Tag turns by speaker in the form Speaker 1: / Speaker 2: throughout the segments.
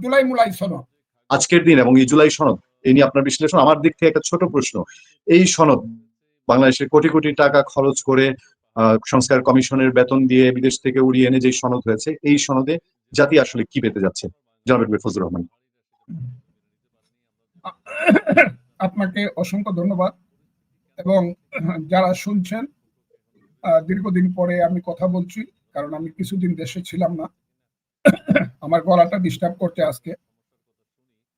Speaker 1: জুলাই মুলাই সনদ,
Speaker 2: আজকের দিন এবং এই জুলাই সনদ, এই নিয়ে আপনার বিশ্লেষণ। আমার দিক থেকে একটা ছোট প্রশ্ন, এই সনদ বাংলাদেশের কোটি কোটি টাকা খরচ করে সংস্কার কমিশনের বেতন দিয়ে বিদেশ থেকে উড়িয়ে এনে যে সনদ হয়েছে, এই সনদে জাতি আসলে কি পেতে যাচ্ছে? জনাব ফজলুর রহমান।
Speaker 1: আপনাকে অসংখ্য ধন্যবাদ। এবং যারা শুনছেন, দীর্ঘদিন পরে আমি কথা বলছি, কারণ আমি কিছুদিন দেশে ছিলাম না, আমার গলাটা ডিস্টার্ব করছে আজকে।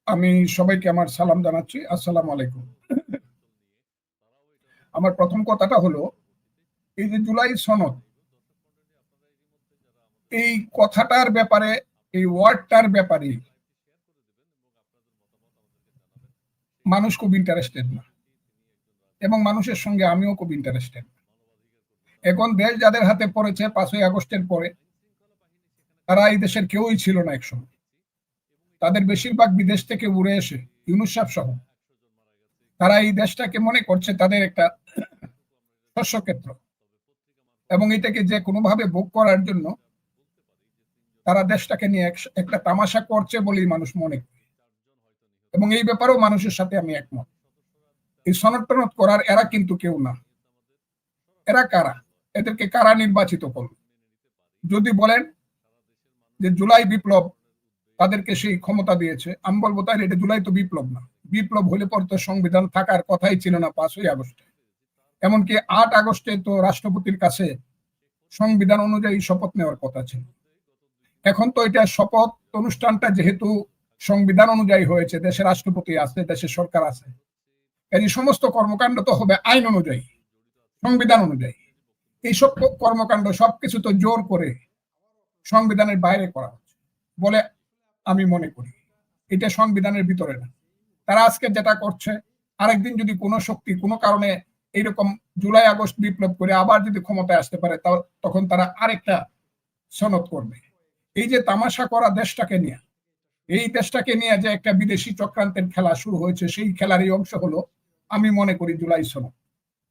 Speaker 1: আমি সবাইকে আমার সালাম জানাচ্ছি, আসসালামু আলাইকুম। আমার প্রথম কথাটা হলো, এই যে জুলাই সনদ, এই কথাটার ব্যাপারে, এই ওয়ার্ডটার ব্যাপারে মানুষ খুব ইন্টারেস্টেড না, এবং মানুষের সঙ্গে আমিও খুব ইন্টারেস্টেড। এখন দেশ যাদের হাতে পড়েছে 5ই আগস্টের পরে, তারা এই দেশের কেউই ছিল না একসময়। তাদের বেশিরভাগ বিদেশ থেকে উড়ে এসে, ইউনূস সাহেব সহ, তারা এই দেশটাকে মনে করছে তাদের একটা শস্যক্ষেত্র, এবং এটাকে যে কোনোভাবে ভোগ করার জন্য তারা দেশটাকে নিয়ে একটা তামাশা করছে বলেই মানুষ মনে করে। এবং এই ব্যাপারেও মানুষের সাথে আমি একমত। এই সনদ টনদ করার এরা কিন্তু কেউ না। এরা কারা? এদেরকে কারা নির্বাচিত করল? যদি বলেন যে জুলাই বিপ্লব তাদেরকে সেই ক্ষমতা দিয়েছে, আমি বলবো তাই এটা জুলাই তো বিপ্লব না। বিপ্লব হলে পর তো সংবিধান থাকার কথাই ছিল না 5ই আগস্টে। এমনকি 8 আগস্টে তো রাষ্ট্রপতির কাছে সংবিধান অনুযায়ী শপথ নেওয়ার কথা ছিল। এখন তো এটা শপথ অনুষ্ঠানটা যেহেতু সংবিধান অনুযায়ী হয়েছে, দেশের রাষ্ট্রপতি আছে, দেশের সরকার আছে, এই সমস্ত কর্মকাণ্ড তো হবে আইন অনুযায়ী, সংবিধান অনুযায়ী। এইসব কর্মকাণ্ড সবকিছু তো জোর করে সংবিধানের বাইরে করা হচ্ছে বলে আমি মনে করি। এটা সংবিধানের ভিতরে না। তারা আজকে যেটা করছে, আরেকদিন যদি কোনো শক্তি কোনো কারণে এইরকম জুলাই আগস্ট বিপ্লব করে আবার যদি ক্ষমতায় আসতে পারে, তখন তারা আরেকটা সনদ করবে। এই যে তামাশা করা দেশটাকে নিয়ে, এই দেশটাকে নিয়ে যে একটা বিদেশি চক্রান্তের খেলা শুরু হয়েছে, সেই খেলারই অংশ হলো আমি মনে করি জুলাই সনদ।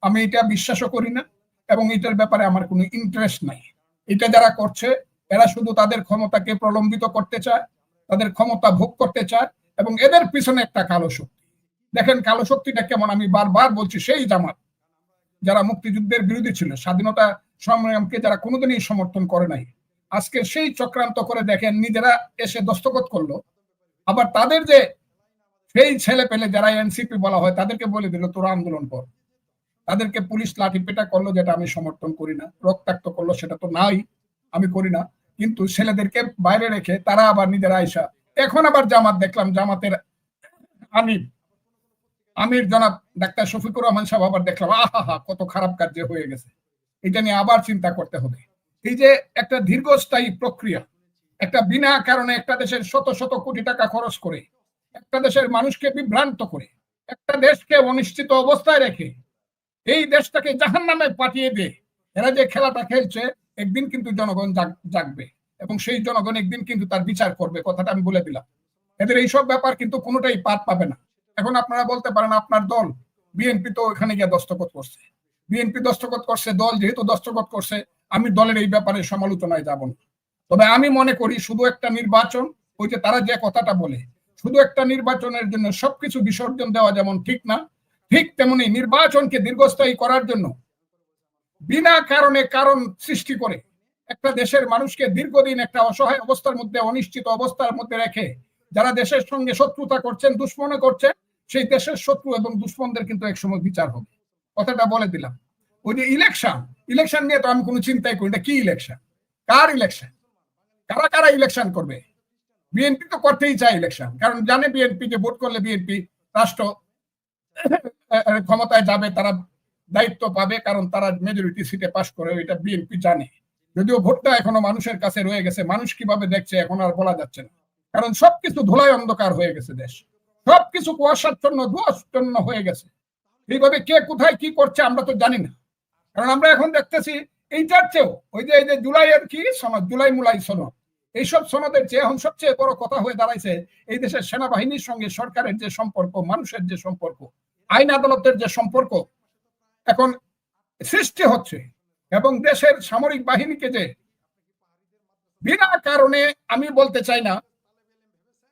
Speaker 1: আমি এটা বিশ্বাসও করি না, এবং এটার ব্যাপারে আমার কোনো ইন্টারেস্ট নাই। এটা যারা করছে, এরা শুধু তাদের ক্ষমতাকে প্রলম্বিত করতে চায়, তাদের ক্ষমতা ভোগ করতে চায়, এবং এদের পিছনে একটা কালো শক্তি। দেখেন কালো শক্তিটা কেমন, আমি বারবার বলছি, সেই জামাত যারা মুক্তিযুদ্ধের বিরোধী ছিল, স্বাধীনতা সংগ্রামকে যারা কোনোদিনই সমর্থন করে নাই, আজকে সেই চক্রান্ত করে দেখেন নিজেরা এসে দস্তখত করলো। আবার তাদের যে সেই ছেলে পেলে যারা এনসিপি বলা হয়, তাদেরকে বলে দিল তোরা আন্দোলন কর। তাদেরকে পুলিশ লাঠি পেটা করলো, যেটা আমি সমর্থন করি না। রক্তাক্ত করলো, সেটা তো নাই, আমি করি না। কিন্তু ছেলেদেরকে বাইরে রেখে তারা আবার নিজেরা আইসা, এখন আবার জামাত দেখলাম, জামাতের আমির জনাব ডাক্তার শফিকুর রহমান সাহেব আবার দেখলাম, আহা কত খারাপ কাজ হয়ে গেছে। এটা নিয়ে আবার চিন্তা করতে হবে। এই যে একটা দীর্ঘস্থায়ী প্রক্রিয়া, একটা বিনা কারণে একটা দেশের শত শত কোটি টাকা খরচ করে, একটা দেশের মানুষকে বিভ্রান্ত করে, একটা দেশকে অনিশ্চিত অবস্থায় রেখে এই দেশটাকে জাহান্নামে পাঠিয়ে দিয়ে এরা যে খেলাটা খেলছে, একদিন কিন্তু জনগণ জাগবে, এবং সেই জনগণ একদিন কিন্তু তার বিচার করবে। কথাটা আমি বলে দিলাম। এদের এইসব ব্যাপার কিন্তু কোনোটাই পার পাবে না। এখন আপনারা বলতে পারেন আপনার দল বিএনপি তো ওখানে গিয়ে দস্তখত করছে, বিএনপি দস্তখত করছে, দল যেহেতু দস্তখত করছে, আমি দলের এই ব্যাপারে সমালোচনায় যাব না। তবে আমি মনে করি শুধু একটা নির্বাচন, ওই যে তারা যে কথাটা বলে, শুধু একটা নির্বাচনের জন্য সবকিছু বিসর্জন দেওয়া যেমন ঠিক না, ঠিক তেমনি নির্বাচনকে দীর্ঘস্থায়ী করার জন্য বিনা কারণে কারণ সৃষ্টি করে একটা দেশের মানুষকে দীর্ঘদিন একটা অসহায় অবস্থার মধ্যে, অনিশ্চিত অবস্থার মধ্যে রেখে যারা দেশের সঙ্গে শত্রুতা করছেন, দুশ্মনী করছেন, সেই দেশের শত্রু এবং দুশ্মনদের কিন্তু একসময় বিচার হবে। কথাটা বলে দিলাম। ওই যে ইলেকশন নিয়ে তো আমি কোনো চিন্তাই করি না। কি ইলেকশন? কার ইলেকশন? কারা কারা ইলেকশন করবে? বিএনপি তো করতেই চায় ইলেকশন, কারণ জানে বিএনপি যে ভোট করলে বিএনপি রাষ্ট্র ক্ষমতায় যাবে, তারা দায়িত্ব পাবে, কারণ তারা মেজরিটি সিটে পাস করে, এটা বিএনপি জানে। যদিও ভোটটা এখনো মানুষের কাছে রয়ে গেছে, মানুষ কিভাবে দেখছে এখন আর বলা যাচ্ছে না, কারণ সবকিছু ধুলায় অন্ধকার হয়ে গেছে, দেশ সবকিছু কুয়াশাচ্ছন্ন ধোঁয়াচ্ছন্ন হয়ে গেছে। এইভাবে কে কোথায় কি করছে আমরা তো জানি না, কারণ আমরা এখন দেখতেছি এইটার চেয়েও ওই যে এই যে জুলাইয়ের কি সনদ, জুলাই মুলাই সনদ, এইসব সনদের চেয়ে এখন সবচেয়ে বড় কথা হয়ে দাঁড়াইছে এই দেশের সেনাবাহিনীর সঙ্গে সরকারের যে সম্পর্ক, মানুষের যে সম্পর্ক, আইন আদালতের যে সম্পর্ক এখন সৃষ্টি হচ্ছে, এবং দেশের সামরিক বাহিনীকে যে বিনা কারণে, আমি বলতে চাই না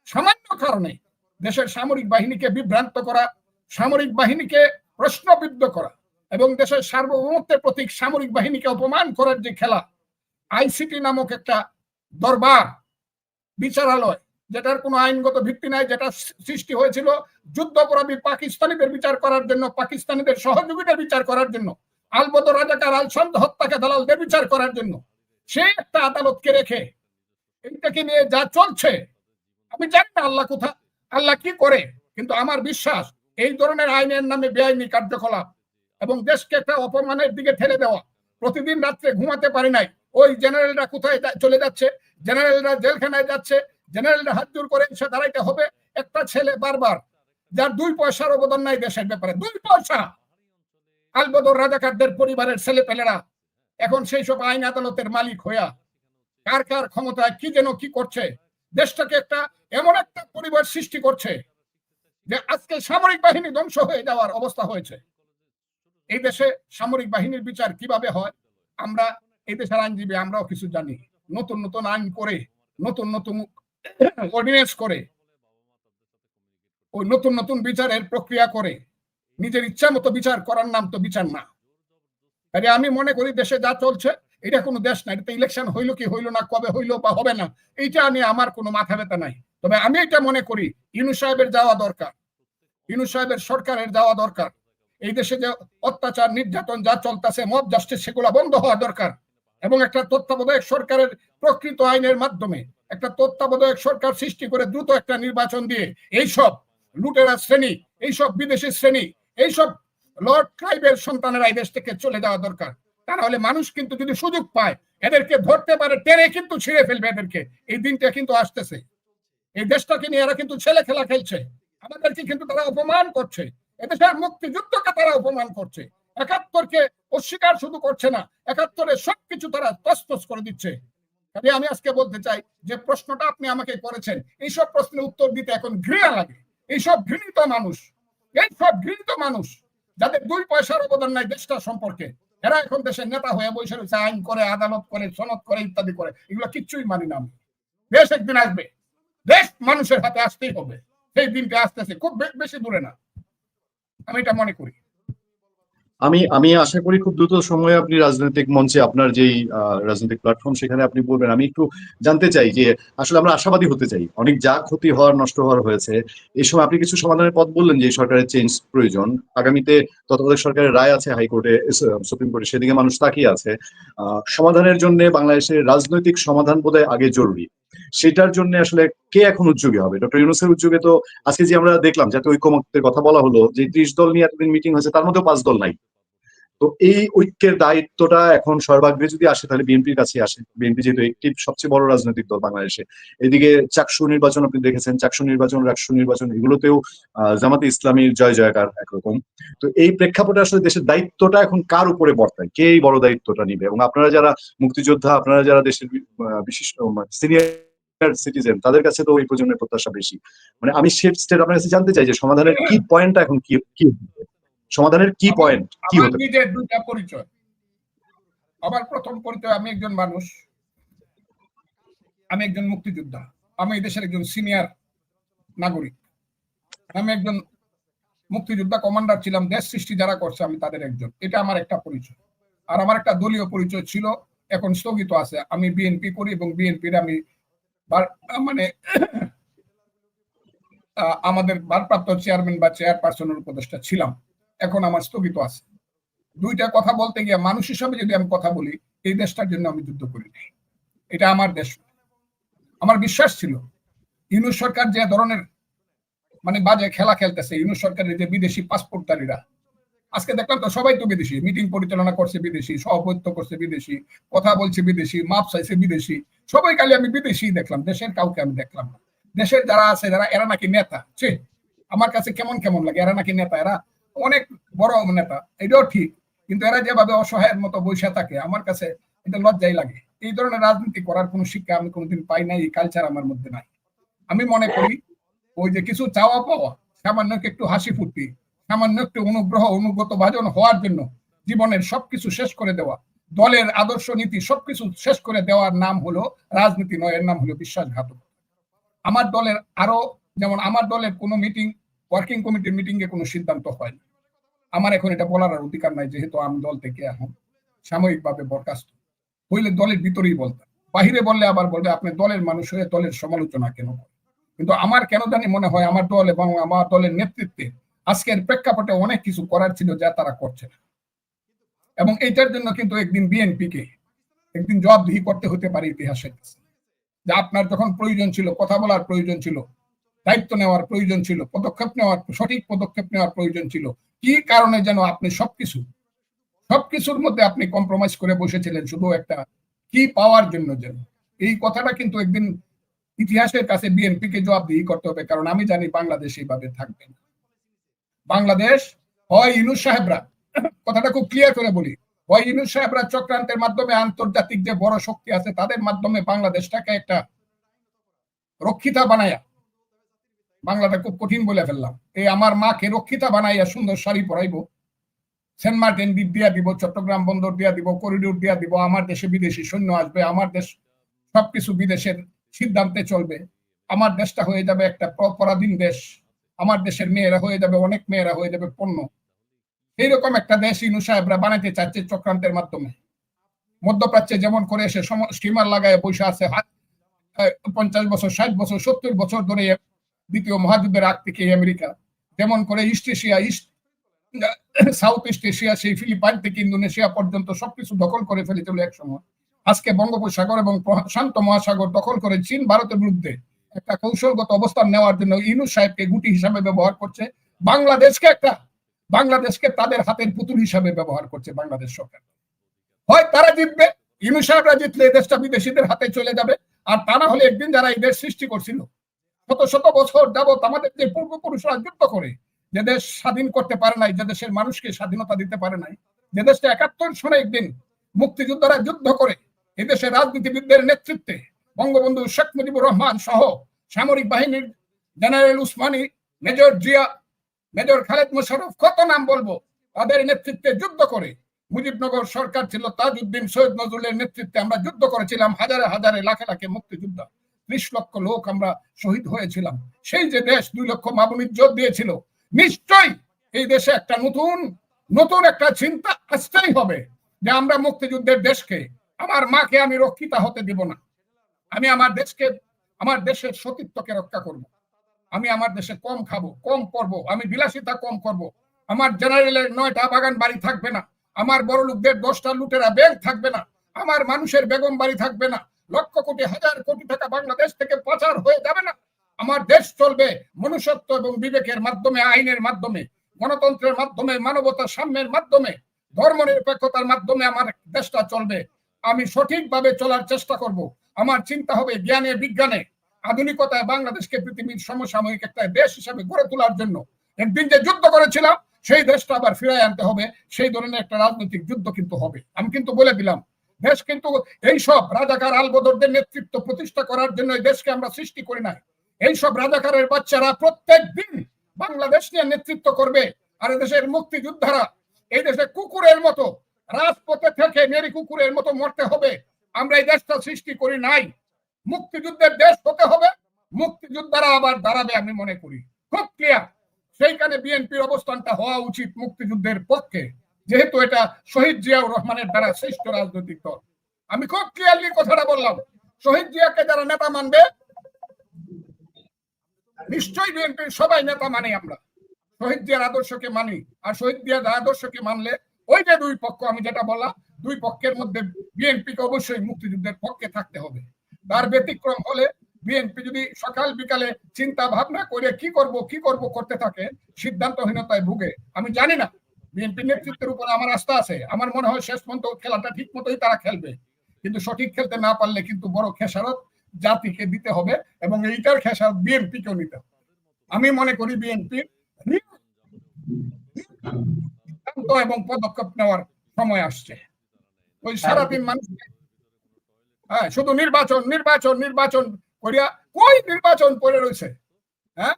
Speaker 1: সামান্য কারণে দেশের সামরিক বাহিনীকে বিভ্রান্ত করা, সামরিক বাহিনীকে প্রশ্নবিদ্ধ করা এবং দেশের সার্বভৌমত্বের প্রতীক সামরিক বাহিনীকে অপমান করার যে খেলা, আইসিটি নামক একটা দরবার বিচারালয় যেটার কোনো আইনগত ভিত্তি নাই, যেটা সৃষ্টি হয়েছিল যুদ্ধাপরাধী পাকিস্তানিদের বিচার করার জন্য, পাকিস্তানিদের সহযোগীদের বিচার করার জন্য, আলবদর রাজাকার আল সন্দ হত্যাকে দালালদের বিচার করার জন্য, সেই একটা আদালতকে রেখে এইটাকে নিয়ে যা চলছে, আমি জানি না আল্লাহ কোথায়, আল্লাহ কি করে, কিন্তু আমার বিশ্বাস এই ধরনের আইনের নামে বেআইনি কার্যকলাপ এবং দেশকে একটা অপমানের দিকে ঠেলে দেওয়া, প্রতিদিন রাত্রে ঘুমাতে পারি নাই, ওই জেনারেলরা কোথায় চলে যাচ্ছে, জেনারেলরা জেলখানায় যাচ্ছে, জেনারেলরা হাত জোর করে এসে দাঁড়াইতে হবে, একটা ছেলে বারবার যার 2 পয়সার অবদান নাই দেশের ব্যাপারে, 2 পয়সা, আলবদর রাজাকারদের পরিবারের ছেলেপেলেরা এখন সেই সব আইন আদালতের মালিক হইয়া কার কার ক্ষমতায় কি যেন কি করছে, দেশটাকে একটা এমন একটা পরিবার সৃষ্টি করছে যে আজকে সামরিক বাহিনী ধ্বংস হয়ে যাওয়ার অবস্থা হয়েছে। এই দেশে সামরিক বাহিনীর বিচার কিভাবে হয়, আমরা এই দেশের আইনজীবী আমরাও কিছু জানি। নতুন নতুন আইন করে, নতুন নতুন অর্ডিনেন্স করে, ওই নতুন নতুন বিচারের প্রক্রিয়া করে নিজের ইচ্ছা মতো বিচার করার নাম তো বিচার না। তাই আমি মনে করি দেশে যা চলছে এটা কোনো দেশ না, এটা ইলেকশন হইলো কি হইলো না, কবে হইলো বা হবে না, এইটা নিয়ে আমার কোনো মাথা ব্যথা নাই। তবে আমি এটা মনে করি ইউনূস সাহেবের যাওয়া দরকার, ইউনূস সাহেবের সরকারের যাওয়া দরকার। এই দেশে যে অত্যাচার নির্যাতন যা চলতেছে, মব জাস্টিস, সেগুলো বন্ধ হওয়া দরকার এবং একটা তত্ত্বাবধায়ক সরকারের প্রকৃত আইনের মাধ্যমে একটা তত্ত্বাবধায়ক সরকার সৃষ্টি করে দ্রুত একটা নির্বাচন দিয়ে এইসব লুটেরা শ্রেণী, এইসব বিদেশি শ্রেণী, এইসব লর্ড ক্লাইভের সন্তানেরা এই দেশ থেকে চলে যাওয়া দরকার। তা নাহলে মানুষ কিন্তু যদি সুযোগ পায় এদেরকে ধরতে পারে, টেনে কিন্তু ছিঁড়ে ফেলবে এদেরকে। এই দিনটা কিন্তু আসতেছে। এই দেশটাকে নিয়ে এরা কিন্তু ছেলে খেলা খেলছে, আমাদেরকে কিন্তু তারা অপমান করছে, এদেশের মুক্তিযুদ্ধকে তারা অপমান করছে, ৭১কে অস্বীকার শুধু করছে না, ৭১-এর সবকিছু তারা তছনছ করে দিচ্ছে। কাজে আমি আজকে বলতে চাই যে প্রশ্নটা আপনি আমাকে করেছেন, এইসব প্রশ্নের উত্তর দিতে এখন ঘৃণা লাগে। এইসব ঘৃণিত মানুষ যাদের 2 পয়সার অবদান নাই দেশটা সম্পর্কে, এরা এখন দেশের নেতা হয়ে বসে রয়েছে, আইন করে, আদালত করে, সনদ করে, ইত্যাদি করে। এগুলো কিচ্ছুই মানি না আমি। দেশ একদিন আসবে, দেশ মানুষের হাতে আসতেই হবে, সেই দিনটা আসতেছে, খুব বেশি দূরে না, আমি এটা মনে করি।
Speaker 2: আমি আশা করি খুব দ্রুত সময়ে আপনি রাজনৈতিক মঞ্চে আপনার যেই রাজনৈতিক প্ল্যাটফর্ম, সেখানে আপনি বলবেন। আমি একটু জানতে চাই যে আসলে আমরা আশাবাদী হতে চাই, অনেক যা ক্ষতি হওয়ার, নষ্ট হওয়ার হয়েছে, এই সময় আপনি কিছু সমাধানের পথ বললেন যে সরকারের চেঞ্জ প্রয়োজন, আগামীতে তত্ত্বাবধায়ক সরকারের রায় আছে হাইকোর্টে, সুপ্রিম কোর্টে, সেদিকে মানুষ তাকিয়ে আছে। সমাধানের জন্য বাংলাদেশের রাজনৈতিক সমাধান বোধহয় আগে জরুরি। সেটার জন্য আসলে কে এখন উদ্যোগী হবে? ডক্টর ইউনূসের উদ্যোগে তো আজকে যে আমরা দেখলাম জাতীয় ঐক্যমত্যের কথা বলা হলো, যে 30 দল নিয়ে এতদিন মিটিং হয়েছে, তার মধ্যে 5 দল নাই। তো এই ঐক্যের দায়িত্বটা এখন সর্বাগ্রে যদি আসে তাহলে বিএনপির কাছে আসে। বিএনপি যেহেতু একটি সবচেয়ে বড় রাজনৈতিক দল বাংলাদেশে, এদিকে চাকসু নির্বাচন আপনি দেখেছেন, চাকসু নির্বাচন, রাষ্ট্র নির্বাচন, এগুলোতেও জামাতে ইসলামীর জয় জয়কার একরকম। তো এই প্রেক্ষাপটে আসলে দেশের দায়িত্বটা এখন কার উপরে বর্তায়, কে এই বড় দায়িত্বটা নিবে? এবং আপনারা যারা মুক্তিযোদ্ধা, আপনারা যারা দেশের বিশিষ্ট সিনিয়র সিটিজেন, তাদের কাছে তো ওই প্রজন্মের প্রত্যাশা বেশি। মানে আমি স্টেট আপনার কাছে জানতে চাই যে সমাধানের কি পয়েন্টটা এখন কি সমাধানের কি পয়েন্ট কি হতে?
Speaker 1: নিজের 2টা পরিচয়। আমার প্রথম পরিচয়, আমি একজন মানুষ, আমি একজন মুক্তিযোদ্ধা, আমি এই দেশের একজন সিনিয়র নাগরিক, আমি একজন মুক্তিযোদ্ধা কমান্ডার ছিলাম, দেশ সৃষ্টি যারা করছে আমি তাদের একজন। এটা আমার একটা পরিচয়। আর আমার একটা দলীয় পরিচয় ছিল, এখন স্থগিত আছে। আমি বিএনপি করি এবং বিএনপির আমি মানে আমাদের ভারপ্রাপ্ত চেয়ারম্যান বা চেয়ারপারসনের উপদেষ্টা ছিলাম, এখন আমার স্থগিত আছে। 2টা কথা বলতে গিয়ে মানুষ হিসাবে যদি আমি কথা বলি, এই দেশটার জন্য আমি যুদ্ধ করি নাই, এটা আমার দেশ। আমার বিশ্বাস ছিল ইউনূস সরকার যে ধরনের মানে বাজে খেলা খেলতেছে, ইউনূস সরকারের যে বিদেশি পাসপোর্টধারীরা, আজকে দেখলাম তো সবাই তো বিদেশি, মিটিং পরিচালনা করছে বিদেশি, সভাপতিত্ব করছে বিদেশি, কথা বলছে বিদেশি, মাপ চাইছে বিদেশি, সবাই খালি আমি বিদেশি দেখলাম, দেশের কাউকে আমি দেখলাম না। দেশের যারা আছে, যারা এরা নাকি নেতা, আমার কাছে কেমন কেমন লাগে, এরা নাকি নেতা, এরা অনেক বড় নেতা, এটাও ঠিক, কিন্তু এরা যেভাবে অসহায়ের মতো বসে থাকে, আমার কাছে এটা লজ্জাই লাগে। এই ধরনের রাজনীতি করার কোনো শিক্ষা আমি কোনোদিন পাই নাই, এই কালচার আমার মধ্যে নাই। আমি মনে করি ওই যে কিছু চাওয়া পাওয়া, সামান্য একটু হাসি ফুর্তি, সামান্য একটু অনুগ্রহ, অনুগত ভাজন হওয়ার জন্য জীবনের সবকিছু শেষ করে দেওয়া, দলের আদর্শ নীতি সবকিছু শেষ করে দেওয়ার নাম হলো রাজনীতি নয়, এর নাম হলো বিশ্বাসঘাতক। আমার দলের আরো, যেমন আমার দলের কোনো মিটিং, ওয়ার্কিং কমিটির মিটিং এ কোনো সিদ্ধান্ত হয় না। আমার এখন এটা বলার আর অধিকার নাই, যেহেতু আমি দল থেকে এখন সাময়িকভাবে বরখাস্ত। হইলে দলের ভিতরেই বলতাম, বাহিরে বললে আবার বলবে আপনি দলের মানুষ হয়ে দলের সমালোচনা কেন করেন। কিন্তু আমার কেন জানি মনে হয় আমার দল এবং আমার দলের নেতৃত্বে আজকের প্রেক্ষাপটে অনেক কিছু করার ছিল যা তারা করছে না। এবং এইটার জন্য কিন্তু একদিন বিএনপিকে একদিন জবাবদিহি করতে হতে পারে ইতিহাসের কাছে, যে আপনার যখন প্রয়োজন ছিল, কথা বলার প্রয়োজন ছিল, দায়িত্ব নেওয়ার প্রয়োজন ছিল, পদক্ষেপ নেওয়ার, সঠিক পদক্ষেপ নেওয়ার প্রয়োজন ছিল, কি কারণে যেন আপনি সবকিছুর মধ্যে আপনি কম্প্রোমাইজ করে বসেছিলেন শুধু একটা কি পাওয়ার জন্য যেন। এই কথাটা কিন্তু একদিন ইতিহাসের কাছে বিএনপিকে জবাবদিহি করতে হবে, কারণ আমি জানি বাংলাদেশ এইভাবে থাকবে না। বাংলাদেশ হয় ইউনূস সাহেবরা, কথাটা খুব ক্লিয়ার করে বলি, হয় ইউনূস সাহেবরা চক্রান্তের মাধ্যমে আন্তর্জাতিক যে বড় শক্তি আছে তাদের মাধ্যমে বাংলাদেশটাকে একটা রক্ষিতা বানায়া, বাংলাটা খুব কঠিন বলে ফেললাম, এই আমার মাকে রক্ষিতা বানাইয়া সুন্দর শাড়ি পরাইবো, সেন্ট মার্টিন দ্বীপ দিয়া দিব, চট্টগ্রাম বন্দর দিয়া দিব, করিডোর দিয়া দিব, আমার দেশে বিদেশি সৈন্য আসবে, আমার দেশ সবকিছু বিদেশের সিদ্ধান্তে চলবে, আমার দেশটা হয়ে যাবে একটা পরাধীন দেশ, আমার দেশের মেয়েরা হয়ে যাবে, অনেক মেয়েরা হয়ে যাবে পণ্য। এইরকম একটা দেশ ইউনূস সাহেবরা বানাইতে চাচ্ছে চক্রান্তের মাধ্যমে। মধ্যপ্রাচ্যে যেমন করে এসে স্টিমার লাগায় বসে আছে 50 বছর, 60 বছর, 70 বছর ধরে দ্বিতীয় মহাযুদ্ধের আগ থেকে আমেরিকা, যেমন করে east Asia, south east Asia, সেই ফিলিপাইন থেকে ইন্দোনেশিয়া পর্যন্ত সবকিছু দখল করে ফেলেছিল এক সময়। আজকে বঙ্গোপসাগর এবং প্রশান্ত মহাসাগর দখল করে চীন ভারতের বিরুদ্ধে একটা কৌশলগত অবস্থান নেওয়ার জন্য ইউনূস সাহেবকে গুটি হিসাবে ব্যবহার করছে, বাংলাদেশকে তাদের হাতের পুতুল হিসাবে ব্যবহার করছে বাংলাদেশ সরকার। হয় তারা জিতবে, ইউনূস সাহেবরা জিতলে এই দেশটা বিদেশিদের হাতে চলে যাবে, আর তা না হলে একদিন যারা এই দেশ সৃষ্টি করছিল শত শত বছর যাবত আমাদের যে পূর্বপুরুষরা যুদ্ধ করে যে দেশ স্বাধীন করতে পারে নাই, যে দেশের মানুষকে স্বাধীনতা দিতে পারে নাই, যে দেশটা 71 সনে একদিন মুক্তিযোদ্ধারা যুদ্ধ করে এই দেশের রাজনীতিবিদদের নেতৃত্বে বঙ্গবন্ধু শেখ মুজিবুর রহমান সহ সামরিক বাহিনীর general Usmani, major Zia, major Khaled Mosharraf, কত নাম বলবো, তাদের নেতৃত্বে যুদ্ধ করে, মুজিবনগর সরকার ছিল তাজউদ্দিন সৈয়দ নজরুলের নেতৃত্বে আমরা যুদ্ধ করেছিলাম, হাজারে হাজারে লাখে লাখে মুক্তিযোদ্ধা, 30 লক্ষ লোক আমরা শহীদ হয়েছিলাম। সেই যে দেশ 2 লক্ষ মামুনির যোদ্ধ দিয়েছিল, নিশ্চয়ই এই দেশে একটা নতুন একটা চিন্তা আসতেই হবে যে আমরা মুক্তিযুদ্ধের দেশকে, আমার মাকে আমি রক্ষিতা হতে দিব না, আমি আমার দেশকে, আমার দেশের সতীত্বকে রক্ষা করব, আমি আমার দেশে কম খাবো, কম পরবো, আমি বিলাসিতা কম করব, আমার জেনারেলের 9টা বাগান বাড়ি থাকবে না, আমার বড় লোকদের 10টা লুটেরা ব্যাংক থাকবে না, আমার মানুষের বেগম বাড়ি থাকবে না, লক্ষ কোটি হাজার কোটি টাকা বাংলাদেশ থেকে পাচার হয়ে যাবে না, আমার দেশ চলবে মনুষ্যত্ব এবং বিবেকের মাধ্যমে, আইনের মাধ্যমে, গণতন্ত্রের মাধ্যমে, মানবতা সাম্যের মাধ্যমে, ধর্মনিরপেক্ষতার মাধ্যমে আমার দেশটা চলবে। আমি সঠিকভাবে চলার চেষ্টা করব, আমার চিন্তা হবে জ্ঞানে বিজ্ঞানে আধুনিকতায় বাংলাদেশকে পৃথিবীর সমসাময়িক একটা দেশ হিসেবে গড়ে তোলার জন্য একদিন যে যুদ্ধ করেছিলাম সেই দেশটা আবার ফিরিয়ে আনতে হবে, সেই ধরনের একটা রাজনৈতিক যুদ্ধ কিন্তু হবে। আমি কিন্তু বলে দিলাম, দেশ কিন্তু এইসব রাজাকার আলবদরদের নেতৃত্ব প্রতিষ্ঠা করার জন্য এই দেশকে আমরা সৃষ্টি করি নাই। এইসব রাজাকারের বাচ্চারা প্রত্যেক দিন বাংলাদেশ নিয়ে নেতৃত্ব করবে, আর দেশের মুক্তিযোদ্ধারা এই দেশে কুকুরের মতো রাজপথে থেকে নেরি কুকুরের মতো মরতে হবে। আমরা এই দেশটা সৃষ্টি করি নাই, মুক্তিযুদ্ধের দেশ হতে হবে, মুক্তিযোদ্ধারা আবার দাঁড়াবে, আমি মনে করি খুব ক্লিয়ার। সেইখানে বিএনপির অবস্থানটা হওয়া উচিত মুক্তিযুদ্ধের পক্ষে, যেহেতু এটা শহীদ জিয়াউর রহমানের দ্বারা শ্রেষ্ঠ রাজনৈতিক দল। আমি খুব ক্লিয়ারলি কথাটা বললাম, শহীদ জিয়াকে যারা নেতা মানবে, নিশ্চয়ই বিএনপির সবাই নেতা মানি, আমরা শহীদ জিয়ার আদর্শকে মানি, আর শহীদ জিয়ার আদর্শকে মানলে ওই যে 2 পক্ষ আমি যেটা বললাম, 2 পক্ষের মধ্যে বিএনপিকে অবশ্যই মুক্তিযুদ্ধের পক্ষে থাকতে হবে। তার ব্যতিক্রম হলে বিএনপি যদি সকাল বিকালে চিন্তা ভাবনা করে কি করব করতে থাকে, সিদ্ধান্তহীনতায় ভুগে। আমি জানি না, বিএনপি নেতৃত্বের উপর আমার আস্থা আছে, আমার মনে হয় শেষ পর্যন্ত খেলাটা ঠিক মতোই তারা খেলবে, কিন্তু সঠিক খেলতে না পারলে কিন্তু বড় খেসারত জাতিকে দিতে হবে, এবং এইটার খেসারত বিএনপিকেও নিতে হবে। আমি মনে করি বিএনপির এবং পদক্ষেপ নেওয়ার সময় আসছে। ওই সারাদিন মানুষ শুধু নির্বাচন নির্বাচন নির্বাচন করিয়া কই নির্বাচন পড়ে রয়েছে, হ্যাঁ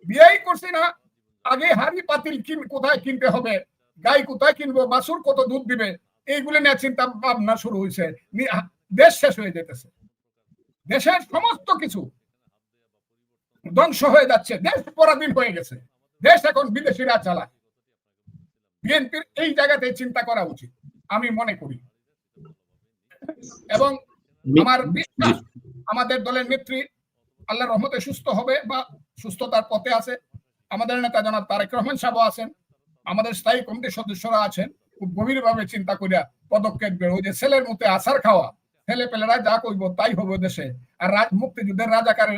Speaker 1: বিয়েই করছি না, আগে হাড়ি পাতিল কোথায় কিনতে হবে, গাই কোথায় কিনবো, বাছুর কত দুধ দিবে, এইগুলো নিয়ে চিন্তা ভাবনা শুরু হয়েছে। দেশ শেষ হয়ে যেতেছে, দেশের সমস্ত কিছু ধ্বংস হয়ে যাচ্ছে, দেশ পরাধীন হয়ে গেছে, দেশ এখন বিদেশিরা চালায়। বিএনপির এই জায়গাতে চিন্তা করা উচিত আমি মনে করি। এবং আমার বিশ্বাস আমাদের দলের নেত্রী আল্লাহর রহমতে সুস্থ হবে বা সুস্থতার পথে আছে। আমাদের নেতা জনাব তারেক রহমান সাহেব আছেন, আমাদের স্থায়ী কমিটির সদস্যরা আছেন, খুব গভীরভাবে চিন্তা করিয়া পদক্ষেপ বের। ওই যে ছেলের মতে আছার খাওয়া, ছেলে পেলেরা যা কইব তাই হবে দেশে, আর মুক্তিযুদ্ধের রাজাকার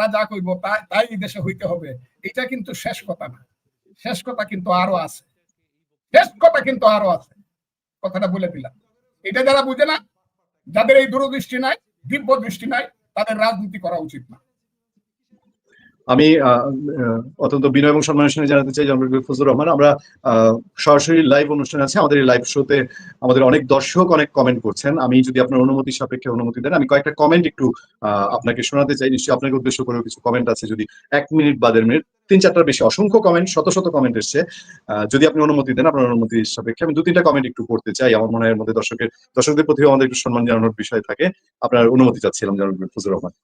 Speaker 1: রাজা কইব তাই দেশে হইতে হবে, এটা কিন্তু শেষ কথা না। শেষ কথা কিন্তু আরো আছে, শেষ কথা কিন্তু আরো আছে, কথাটা বলে দিলাম। এটা যারা বুঝে না, যাদের এই দূরদৃষ্টি নাই, দিব্য দৃষ্টি নাই, তাদের রাজনীতি করা উচিত না।
Speaker 2: আমি অত্যন্ত বিনয় এবং সম্মানের সঙ্গে জানাতে চাই জনাব ফজলুর রহমান, আমরা সরাসরি লাইভ অনুষ্ঠান আছে আমাদের এই লাইভ শোতে, আমাদের অনেক দর্শক অনেক কমেন্ট করছেন। আমি যদি আপনার অনুমতি সাপেক্ষে অনুমতি দেন, আমি কয়েকটা কমেন্ট একটু আপনাকে শোনাতে চাই। নিশ্চয়ই আপনাকে উদ্দেশ্য করে কিছু কমেন্ট আছে, যদি 1 মিনিট বা 1.5 মিনিট, 3-4টার বেশি, অসংখ্য কমেন্ট, শত শত কমেন্ট এসছে। যদি আপনি অনুমতি দেন, আপনার অনুমতি সাপেক্ষে আমি 2-3টা কমেন্ট একটু পড়তে চাই। আমার মনে হয় এর মধ্যে দর্শকদের প্রতি আমাদের একটু সম্মান জানানোর বিষয় থাকে। আপনার অনুমতি চাচ্ছিলাম জনাব ফজলুর রহমান।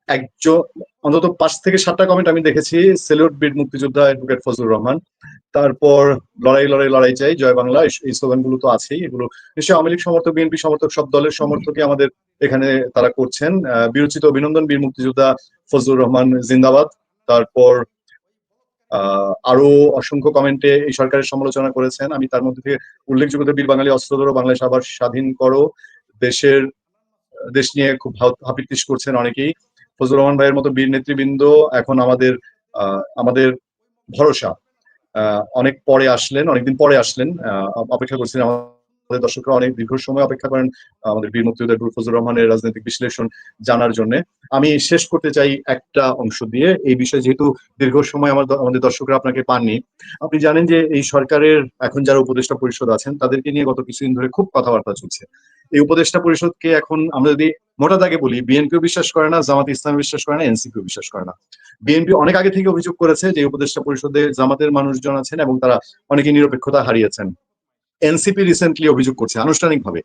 Speaker 2: একজন অন্তত 5 থেকে 7টা কমেন্ট আমি দেখেছি। সেলিউট বীর মুক্তিযোদ্ধা অ্যাডভোকেট ফজলুর রহমান। তারপর লড়াই লড়াই লড়াই চাই, জয় বাংলা, এই স্লোগানগুলো তো আছেই। এগুলো নিশ্চয়ই আওয়ামী লীগ সমর্থক, বিএনপি সমর্থক, সব দলের সমর্থকই আমাদের এখানে তারা করছেন। বিরচিত অভিনন্দন বীর মুক্তিযোদ্ধা ফজলুর রহমান জিন্দাবাদ। তারপর আরো অসংখ্য কমেন্টে এই সরকারের সমালোচনা করেছেন। আমি তার মধ্যে থেকে উল্লেখযোগ্য বীর বাঙালি অস্ত্র ধরো, বাংলাদেশ আবার স্বাধীন করো, দেশ নিয়ে খুব হাপিত্তিশ করছেন অনেকেই। ফজলুর রহমান ভাইয়ের মতো বীর নেতৃবৃন্দ এখন আমাদের ভরসা। অনেক পরে আসলেন, অনেকদিন পরে আসলেন, অপেক্ষা করছিলেন। আমাদের দর্শকরা অনেক দীর্ঘ সময় অপেক্ষা করেন আমাদের বীর মুক্তিযোদ্ধা ফজলুর রহমানের রাজনৈতিক বিশ্লেষণ জানার জন্য। আমি শেষ করতে চাই একটা অংশ দিয়ে এই বিষয়ে, যেহেতু দীর্ঘ সময় আমাদের দর্শকরা আপনাকে পাননি। আপনি জানেন যে এই সরকারের এখন যারা উপদেষ্টা পরিষদ আছেন তাদেরকে নিয়ে গত কিছুদিন ধরে খুব কথাবার্তা চলছে। এই উপদেষ্টা পরিষদকে এখন আমরা যদি মোটা দাগে বলি, বিএনপিও বিশ্বাস করে না, জামাত ইসলাম বিশ্বাস করে না, এনসিপিও বিশ্বাস করে না। বিএনপি অনেক আগে থেকে অভিযোগ করেছে যে উপদেষ্টা পরিষদে জামাতের মানুষজন আছেন এবং তারা অনেকে নিরপেক্ষতা হারিয়েছেন। এনসিপি রিসেন্টলি অভিযোগ করছে আনুষ্ঠানিকভাবে,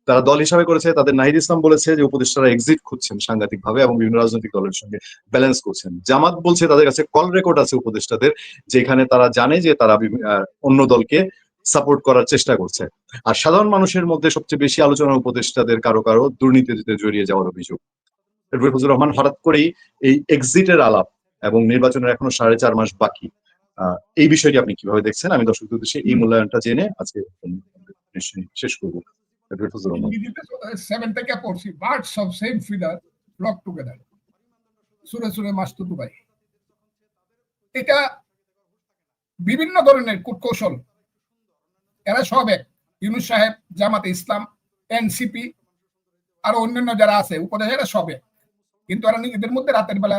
Speaker 2: তারা দল হিসাবে করেছে, তাদের নাহিদ ইসলাম বলেছে যে উপদেষ্টারা এক্সিট খুঁজছেন সাংঘাতিক ভাবে এবং বিভিন্ন রাজনৈতিক দলের সঙ্গে ব্যালেন্স করছেন। জামাত বলছে তাদের কাছে কল রেকর্ড আছে উপদেষ্টাদের, যেখানে তারা জানে যে তারা অন্য দলকে সাপোর্ট করার চেষ্টা করছে। আর সাধারণ মানুষের মধ্যে সবচেয়ে বেশি আলোচনা উপদেষ্টাদের কারো কারো দুর্নীতিতে জড়িয়ে যাওয়ার অভিযোগ। ফজলুর রহমান হঠাৎ করেই এই এক্সিটের আলাপ, এবং নির্বাচনের এখনো 4.5 মাস বাকি, এই বিষয়টি আপনি কিভাবে দেখছেন? আমি দর্শকদের উদ্দেশ্যে এই মূল্যায়নটা জেনে আজকে শেষ করবো।
Speaker 1: সেভেন থেকে পড়ছি, birds of same feather flock together, সুরে সুরে মাস্তুতু ভাই। এটা বিভিন্ন ধরনের কূটকৌশল, এরা সব এক। ইউনূস সাহেব, জামাতে ইসলাম, এনসিপি, আরো অন্যান্য যারা আছে উপদেষ্টা, সব এক। কিন্তু এরা নিজেদের মধ্যে রাতের বেলা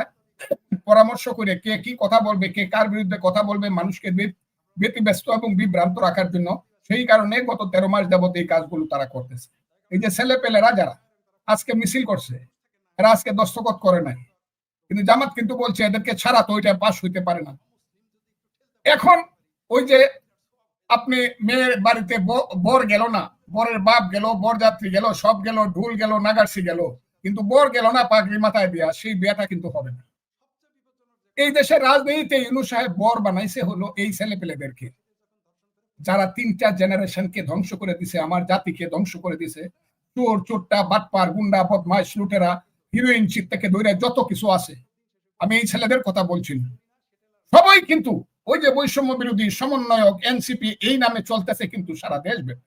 Speaker 1: পরামর্শ করে কে কি কথা বলবে, কে কার বিরুদ্ধে কথা বলবে, মানুষকে ব্যতিব্যস্ত এবং বিভ্রান্ত রাখার জন্য। সেই কারণে গত 13 মাস যাবত এই কাজগুলো তারা করতেছে। এই যে ছেলে পেলেরা যারা আজকে মিছিল করছে, এরা আজকে দস্তখত করে নাই, কিন্তু জামাত কিন্তু বলছে এদেরকে ছাড়া তো ওইটা পাস হইতে পারে না। এখন ওই যে আপনি মেয়ের বাড়িতে বর গেল না, বরের বাপ গেল, বরযাত্রী গেল, সব গেল, ঢুল গেল, নাগারসি গেল, কিন্তু বর গেল না পাগড়ি মাথায় দিয়া, সেই বিয়েটা কিন্তু হবে না। এই দেশের রাজনীতিতে ইউনূস সাহেব বর বানাইছে হলো এই ছেলে পেলেদেরকে, যারা 3-4 জেনারেশনকে ধ্বংস করে দিছে, আমার জাতিকে ধ্বংস করে দিছে। চোর, চোরটা, বাটপার, গুন্ডা, বদমাইশ, লুটেরা, হিরোইন চিত থেকে দৈরা যত কিছু আছে, আমি এই ছেলেদের কথা বলছি না। সবাই কিন্তু ওই যে বৈষম্য বিরোধী সমন্বয়ক এনসিপি এই নামে চলতেছে কিন্তু সারা দেশ ব্যাপী।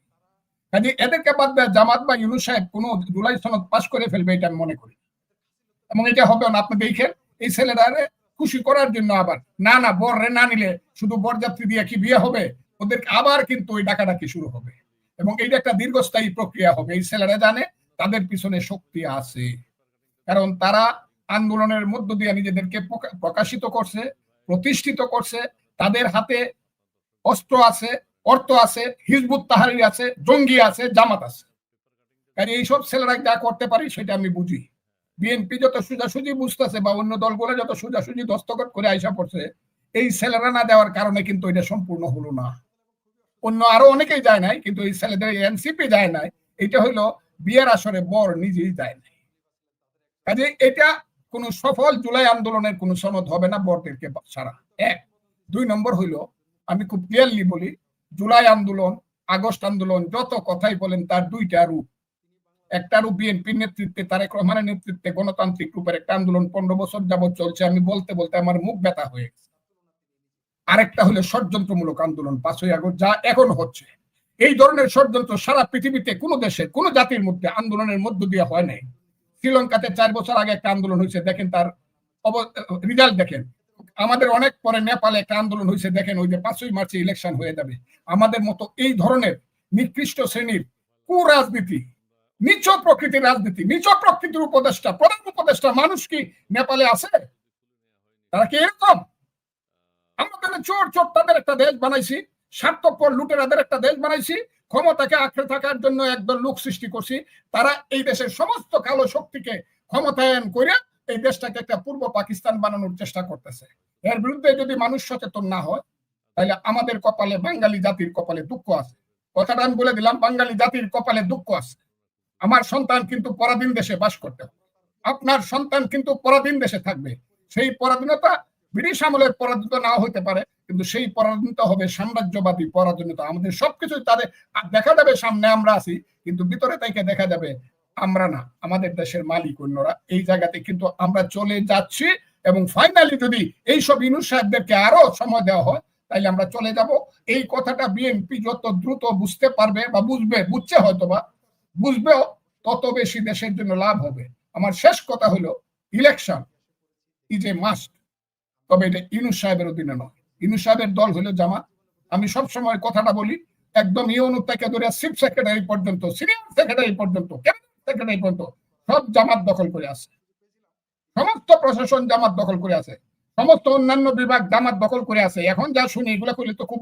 Speaker 1: কাজে এদেরকে বাদ দেয় জামাত বা ইউনূস সাহেব কোনো জুলাই সনদ পাস করে ফেলবে, এটা আমি মনে করি। এবং এটা হবে না। আপনি দেখেন এই ছেলেরা খুশি করার জন্য আবার না বর রে না নিলে শুধু বরযাত্রী দিয়ে কি বিয়ে হবে, ওদের আবার কিন্তু ওই ডাকাডাকি শুরু হবে, এবং এইটা একটা দীর্ঘস্থায়ী প্রক্রিয়া হবে। এই ছেলেরা জানে তাদের পিছনে শক্তি আছে, কারণ তারা আন্দোলনের মধ্য দিয়ে নিজেদেরকে প্রকাশিত করছে, প্রতিষ্ঠিত করছে। তাদের হাতে অস্ত্র আছে, অর্থ আছে, হিজবুত তাহরির আছে, জঙ্গি আছে, জামাত আছে। কারণ এইসব ছেলেরা যা করতে পারি সেটা আমি বুঝি। বিএনপি যত সোজাসুজি বুঝতেছে বা অন্য দলগুলো যত সোজাসুজি দস্তখত করে আইসা পড়ছে, এই ছেলেরা না দেওয়ার কারণে কিন্তু এটা সম্পূর্ণ হলো না। অন্য আরো অনেকেই যায় নাই, কিন্তু এই ছেলেদের এনসিপি যায় নাই। এটা হইলো বিয়ের আসরে বর নিজেই যায় নাই। কাজে এটা কোন সফল জুলাই আন্দোলনের কোন সনদ হবে না বড়দেরকে ছাড়া। এক। 2 নম্বর হইল, আমি খুব ক্লিয়ারলি বলি, জুলাই আন্দোলন, আগস্ট আন্দোলন যত কথাই বলেন তার দুইটা রূপ। একটা রূপ বিএনপির নেতৃত্বে, তারেক রহমানের নেতৃত্বে গণতান্ত্রিক রূপের একটা আন্দোলন 15 বছর যাবৎ চলছে, আমি বলতে বলতে আমার মুখ ব্যথা হয়ে গেছে। আরেকটা হলো ষড়যন্ত্রমূলক আন্দোলন 5ই আগস্ট, যা এখন হচ্ছে। এই ধরনের ষড়যন্ত্র সারা পৃথিবীতে কোন দেশে কোন জাতির মধ্যে আন্দোলনের মধ্য দিয়ে হয় নাই। শ্রীলঙ্কাতে 4 বছর আগে একটা আন্দোলন হয়েছে, দেখেন তার রেজাল্ট দেখেন। আমাদের অনেক পরে নেপালে একটা আন্দোলন হয়েছে, দেখেন ওই যে 5ই মার্চে ইলেকশন হয়ে যাবে। আমাদের মতো এই ধরনের নিকৃষ্ট শ্রেণীর কুরাজনীতি, নিচ প্রকৃতির রাজনীতি, নিচ প্রকৃতির উপদেষ্টা, প্রধান উপদেষ্টা মানুষ কি নেপালে আছে? তারা কি এরকম? আমাদের চোর চোর তাদের একটা দেশ বানাইছি, স্বার্থপর লুটেরাদের একটা দেশ বানাইছি, ক্ষমতাকে আঁকড়ে থাকার জন্য একদল লোক সৃষ্টি করছি। তারা এই দেশের সমস্ত কালো শক্তিকে ক্ষমতায়ন করে এই দেশটাকে একটা পূর্ব পাকিস্তান বানানোর চেষ্টা করতেছে। এর বিরুদ্ধে যদি মানুষ সচেতন না হয়, তাহলে আমাদের কপালে, বাঙালি জাতির কপালে দুঃখ আছে। কথাটা আমি বলে দিলাম, বাঙালি জাতির কপালে দুঃখ আছে। আমার সন্তান কিন্তু পরাধীন দেশে বাস করতে হবে, আপনার সন্তান কিন্তু পরাধীন দেশে থাকবে। সেই পরাধীনতা ব্রিটিশ আমলের পরাধীনতা নাও হইতে পারে, কিন্তু সেই পরাধীনতা হবে সাম্রাজ্যবাদী পরাধীনতা। আমাদের সবকিছু তাদের দেখা যাবে সামনে আমরা আছি, কিন্তু ভিতরে তাইকে দেখা যাবে আমরা না, আমাদের দেশের মালিক অন্যরা। এই জায়গাতে কিন্তু আমরা চলে যাচ্ছি, এবং ফাইনালি যদি এইসব ইউনূস সাহেবদেরকে আরো সময় দেওয়া হয়, তাইলে আমরা চলে যাব। এই কথাটা বিএনপি যত দ্রুত বুঝতে পারবে বা বুঝছে হয়তো বা বুঝবেও, তত বেশি দেশের জন্য লাভ হবে। আমার শেষ কথা হলো, ইলেকশন ইজ এ মাস্ট, তবে এটা ইউনূস সাহেবের অধীনে নয়। ইউনূস সাহেবের দল হলো জামাত। আমি সবসময় কথাটা বলি, একদম ইউনূস থেকে ধরে চিফ সেক্রেটারি পর্যন্ত, সিনিয়র সেক্রেটারি পর্যন্ত, ক্যাবিনেট সেক্রেটারি পর্যন্ত সব জামাত দখল করে আছে। সমস্ত প্রশাসন জামাত দখল করে আছে, সমস্ত অন্যান্য বিভাগ জামাত দখল করে আছে। এখন যা শুনি এগুলো করলে তো খুব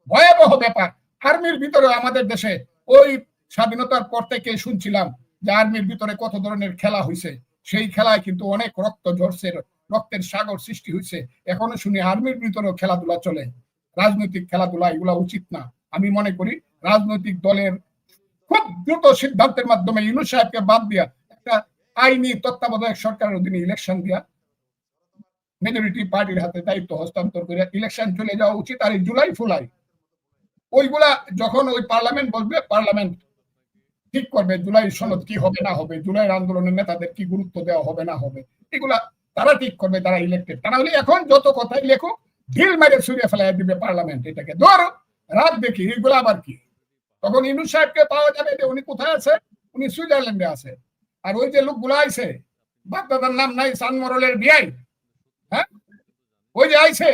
Speaker 1: ভয়াবহ ব্যাপার। আর্মির ভিতরে আমাদের দেশে ওই স্বাধীনতার পর থেকে শুনছিলাম যে আর্মির ভিতরে কত ধরনের খেলা হয়েছে। সেই খেলায় কিন্তু অনেক রক্ত ঝরছে, রক্তের সাগর সৃষ্টি হয়েছে। এখনো শুনি আর্মির ভিতরেও খেলাধুলা চলে। রাজনৈতিক খেলাধুলা এগুলা উচিত না। আমি মনে করি রাজনৈতিক দলের খুব দ্রুত সিদ্ধান্তের মাধ্যমে ইউনূস সাহেবকে বাদ দিয়া একটা আইনি তত্ত্বাবধায়ক সরকারের অধীনে ইলেকশন দিয়া মেজরিটি পার্টির হাতে দায়িত্ব হস্তান্তর করে ইলেকশন চলে যাওয়া উচিত। আর এই জুলাই ফুলাই ওইগুলা যখন ওই পার্লামেন্ট বলবে, পার্লামেন্ট ঠিক করবে জুলাই সনদ কি হবে না হবে, জুলাই আন্দোলনের নেতাদের কি গুরুত্ব দেওয়া হবে না হবে, এগুলা তারা ঠিক করবে, তারা ইলেক্টেড। তা নাহলে এখন যত কথাই লেখো, ঢিল মেরে ছুড়ে ফেলাই দিবে পার্লামেন্ট। এটাকে ধরো রাত দেখি, এগুলো আবার কি? তখন ইউনূস সাহেবকে পাওয়া যাবে যে উনি কোথায় আছে, উনি সুইজারল্যান্ডে আছে। আর ওই যে লোকগুলো আইছে, বাপদাদার নাম নাই, সানমরলের বিআই, হ্যাঁ, ওই যে আইছে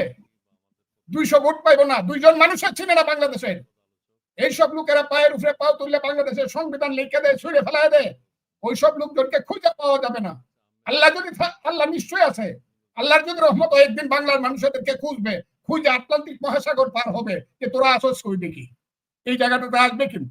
Speaker 1: 200 ভোট পাইব না, 2 জন মানুষের চিনে না বাংলাদেশের। এইসব লোকেরা পায়ের উপরে পাও তুললে বাংলাদেশের সংবিধান লিখে দেয়, ছুঁড়ে ফেলায় দেয়। ওইসব লোকজনকে খুঁজে পাওয়া যাবে না। আল্লাহ যদি, আল্লাহ নিশ্চয়ই আছে, আল্লাহর যদি রহমত হয় একদিন বাংলার মানুষদেরকে খুঁজবে, খুঁজে আটলান্টিক মহাসাগর পার হবে যে তোরা আসস কই দেখি, এই জায়গাটাতে আসবে। কিন্তু